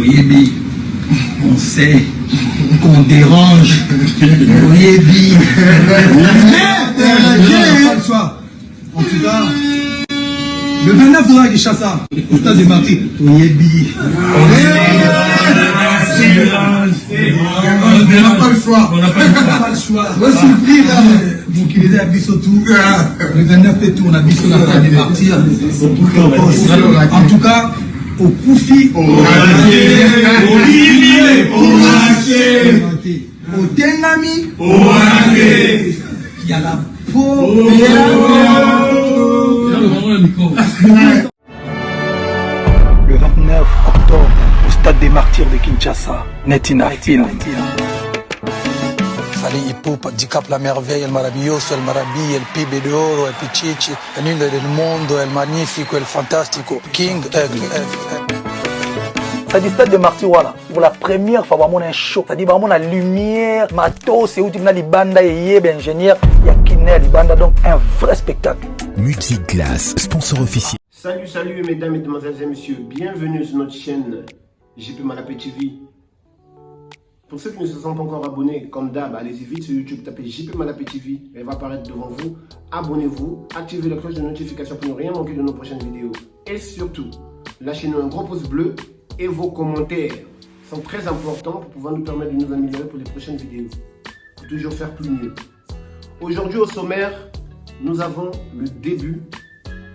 Toyebi, on sait qu'on dérange. Toyebi. En tout cas, le 29 de Kinshasa, au stade de Martyrs, Toyebi. On n'a pas le choix. On n'a pas le choix. Moi, surpris, là, vous qui les avez tout. Le 29 de tout, on a vu sur la stade de Martyrs. En tout cas, au Koufi, au Tengami, il y a la peau. Le 29 octobre, au stade des Martyrs de Kinshasa, Netina Film. Fally Ipupa, Dicap la merveille, el maravilloso, el maravilla, el pibe de oro, el pichichi, el lindo del mundo, el magnifico, el fantastico, King Aigle. C'est du stade de Martyrs, voilà. Pour la première fois, vraiment un show. C'est-à-dire vraiment la lumière, matos, c'est où tu as les bandes, et ingénieur, il y a Kinel, les bandes, donc un vrai spectacle. Multiclass, sponsor officiel. Salut mesdames, mesdemoiselles et messieurs, bienvenue sur notre chaîne JP Malapé TV. Pour ceux qui ne se sont pas encore abonnés, comme d'hab, allez-y vite sur YouTube, tapez JP Malapé TV, elle va apparaître devant vous. Abonnez-vous, activez la cloche de notification pour ne rien manquer de nos prochaines vidéos. Et surtout, lâchez-nous un gros pouce bleu et vos commentaires sont très importants pour pouvoir nous permettre de nous améliorer pour les prochaines vidéos. Pour toujours faire plus mieux. Aujourd'hui au sommaire, nous avons le début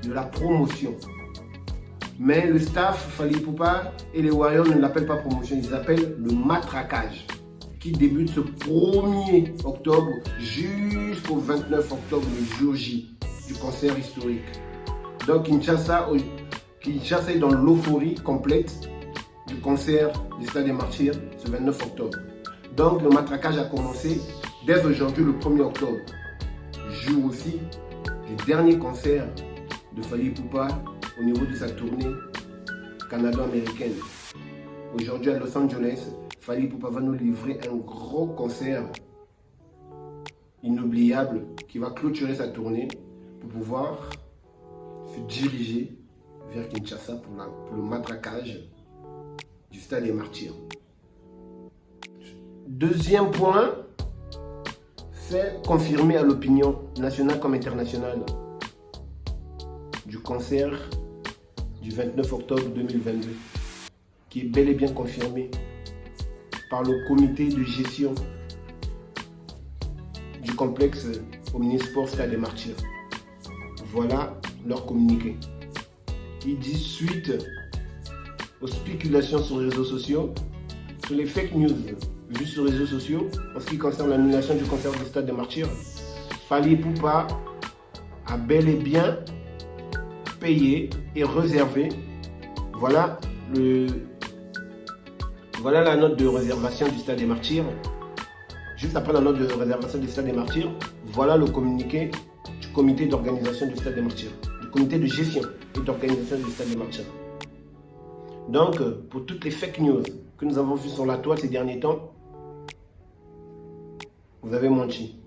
de la promotion. Mais le staff, Fally Ipupa et les Warriors ne l'appellent pas promotion, ils l'appellent le matraquage, qui débute ce 1er octobre jusqu'au 29 octobre, le jour J du concert historique. Donc Kinshasa est dans l'euphorie complète du concert du Stade des Martyrs ce 29 octobre. Donc le matraquage a commencé dès aujourd'hui le 1er octobre, jour aussi du dernier concert de Fally Ipupa au niveau de sa tournée canado-américaine. Aujourd'hui à Los Angeles, Fally Ipupa va nous livrer un gros concert inoubliable qui va clôturer sa tournée pour pouvoir se diriger vers Kinshasa pour le matraquage du Stade des Martyrs. Deuxième point, c'est confirmer à l'opinion nationale comme internationale du concert du 29 octobre 2022, qui est bel et bien confirmé par le comité de gestion du complexe Omnisport Stade des Martyrs. Voilà leur communiqué. Ils disent suite aux spéculations sur les réseaux sociaux, sur les fake news vues sur les réseaux sociaux en ce qui concerne l'annulation du concert du Stade des Martyrs, Fally Ipupa a bel et bien payé et réservé. Voilà la note de réservation du Stade des Martyrs. Juste après la note de réservation du Stade des Martyrs, voilà le communiqué du comité d'organisation du Stade des Martyrs, du comité de gestion et d'organisation du Stade des Martyrs. Donc, pour toutes les fake news que nous avons vues sur la toile ces derniers temps, vous avez menti.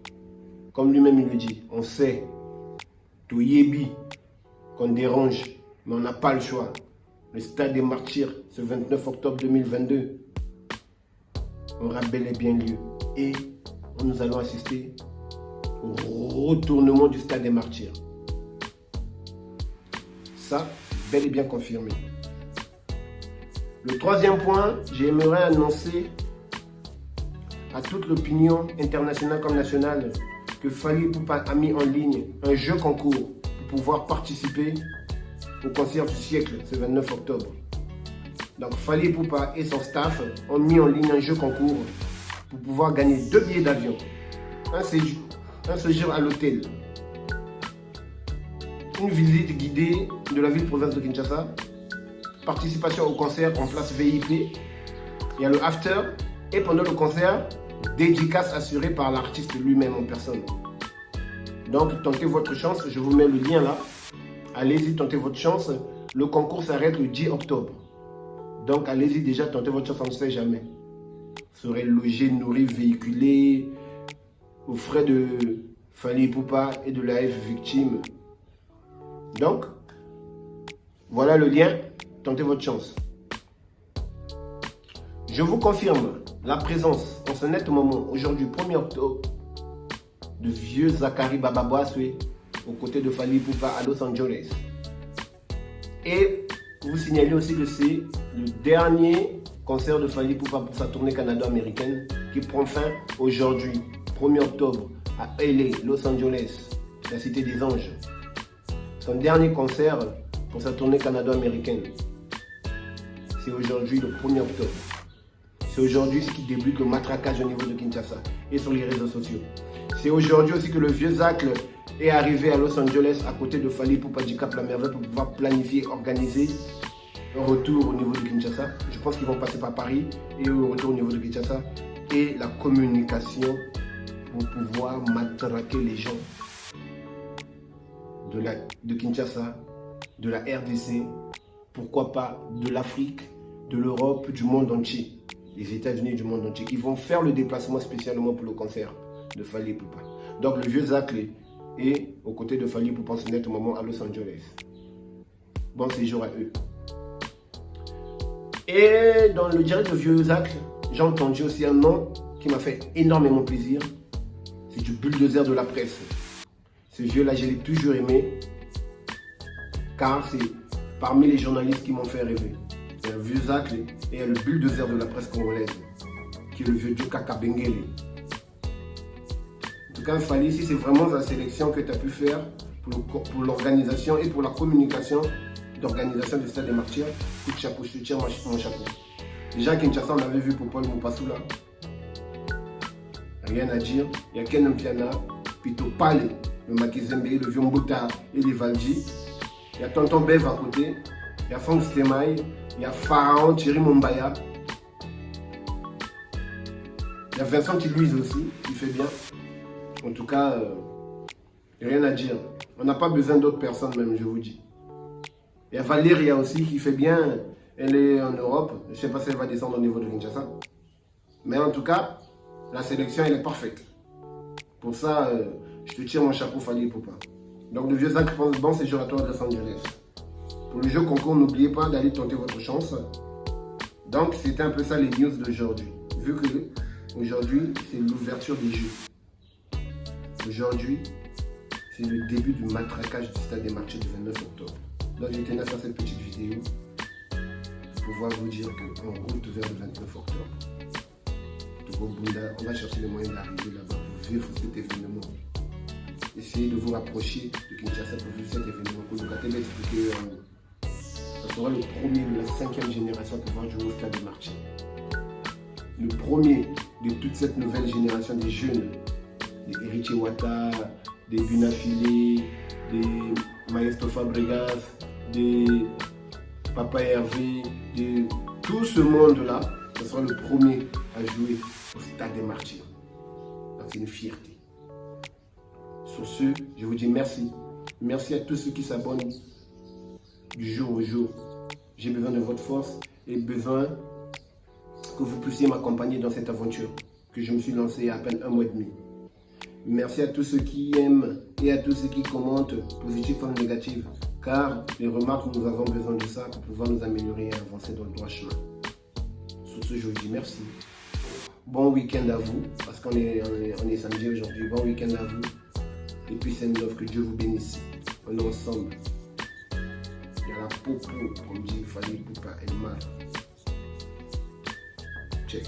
Comme lui-même il le dit, on sait, Toyebi, qu'on dérange, mais on n'a pas le choix. Le Stade des Martyrs, ce 29 octobre 2022, aura bel et bien lieu. Et nous allons assister au retournement du Stade des Martyrs. Ça, bel et bien confirmé. Le troisième point, j'aimerais annoncer à toute l'opinion internationale comme nationale que Fally Ipupa a mis en ligne un jeu concours pour pouvoir participer au concert du siècle ce 29 octobre. Donc Fally Ipupa et son staff ont mis en ligne un jeu concours pour pouvoir gagner 2 billets d'avion, un séjour à l'hôtel, une visite guidée de la ville-province de Kinshasa, participation au concert en place VIP, il y a le after et pendant le concert, dédicace assurée par l'artiste lui-même en personne. Donc tentez votre chance, je vous mets le lien là. Allez-y, tentez votre chance. Le concours s'arrête le 10 octobre. Donc allez-y déjà, tentez votre chance, on ne sait jamais. Vous serez logé, nourri, véhiculé aux frais de Fally Ipupa et de la F victime. Donc, voilà le lien, tentez votre chance. Je vous confirme la présence, en ce net moment, aujourd'hui 1er octobre, de vieux Zachary Bababouaswe aux côtés de Fally Ipupa à Los Angeles. Et vous signalez aussi que c'est le dernier concert de Fally Ipupa pour sa tournée canado-américaine qui prend fin aujourd'hui, 1er octobre, à LA, Los Angeles, la cité des anges. Son dernier concert pour sa tournée canado-américaine. C'est aujourd'hui le 1er octobre. C'est aujourd'hui ce qui débute le matraquage au niveau de Kinshasa et sur les réseaux sociaux. C'est aujourd'hui aussi que le vieux Zacle est arrivé à Los Angeles à côté de Fally Ipupa du Cap La Merveille pour pouvoir planifier, organiser un retour au niveau de Kinshasa. Je pense qu'ils vont passer par Paris et un retour au niveau de Kinshasa. Et la communication pour pouvoir matraquer les gens de Kinshasa, de la RDC, pourquoi pas de l'Afrique, de l'Europe, du monde entier. Les États-Unis du monde entier, qui vont faire le déplacement spécialement pour le concert de Fally Ipupa. Donc le vieux Zacle est aux côtés de Fally Ipupa en ce net moment à Los Angeles. Bon séjour à eux. Et dans le direct de vieux Zacle, j'ai entendu aussi un nom qui m'a fait énormément plaisir. C'est du bulldozer de la presse. Ce vieux-là, je l'ai toujours aimé, car c'est parmi les journalistes qui m'ont fait rêver. C'est le vieux Zacle et le bulldozer de la presse congolaise, qui est le vieux Djokaka Bengele. En tout cas, Fally, si c'est vraiment la sélection que tu as pu faire pour l'organisation et pour la communication d'organisation du Stade des Martyrs, coup de chapeau, je te tire mon chapeau. Déjà, Kinshasa, on avait vu pour Paul Mopassoula. Rien à dire. Il y a Ken Mpiana, Pito Pale, le Makizembe, le vieux Mbouta et les Valji. Il y a Tonton Bev à côté. Il y a Franck Stemaï. Il y a Pharaon, Thierry Mombaya. Il y a Vincent Tilouise aussi, qui fait bien. En tout cas, rien à dire. On n'a pas besoin d'autres personnes même, je vous dis. Il y a Valéria aussi qui fait bien. Elle est en Europe. Je ne sais pas si elle va descendre au niveau de Kinshasa. Mais en tout cas, la sélection, elle est parfaite. Pour ça, je te tire mon chapeau, Fally Ipupa. Donc, le vieux Zacle pense bon séjour à toi à Los Angeles. Pour le jeu concours, n'oubliez pas d'aller tenter votre chance. Donc, c'était un peu ça les news d'aujourd'hui. Vu que aujourd'hui, c'est l'ouverture des jeux. Aujourd'hui, c'est le début du matraquage du Stade des Martyrs du 29 octobre. Donc, je tenais à faire cette petite vidéo pour pouvoir vous dire qu'en route vers le 29 octobre, on va chercher les moyens d'arriver là-bas pour vivre cet événement. Essayez de vous rapprocher de Kinshasa pour vivre cet événement. Pour nous expliquer, ça sera le premier de la 5e génération à pouvoir jouer au Stade des Martyrs. Le premier de toute cette nouvelle génération des jeunes, des Héritier Wata, des Bunafilé, des Maestro Fabregas, des Papa Hervé, de tout ce monde-là, ce sera le premier à jouer au Stade des Martyrs. Donc c'est une fierté. Sur ce, je vous dis merci. Merci à tous ceux qui s'abonnent du jour au jour. J'ai besoin de votre force et besoin que vous puissiez m'accompagner dans cette aventure que je me suis lancée il y a à peine un mois et demi. Merci à tous ceux qui aiment et à tous ceux qui commentent, positifs ou négatifs, car les remarques, nous avons besoin de ça pour pouvoir nous améliorer et avancer dans le droit chemin. Sur ce, je vous dis merci. Bon week-end à vous, parce qu'on est samedi aujourd'hui. Bon week-end à vous. Et puis c'est une offre, que Dieu vous bénisse. On est ensemble. Il y a la popo, comme dit Fally Ipupa, elle mal. Check.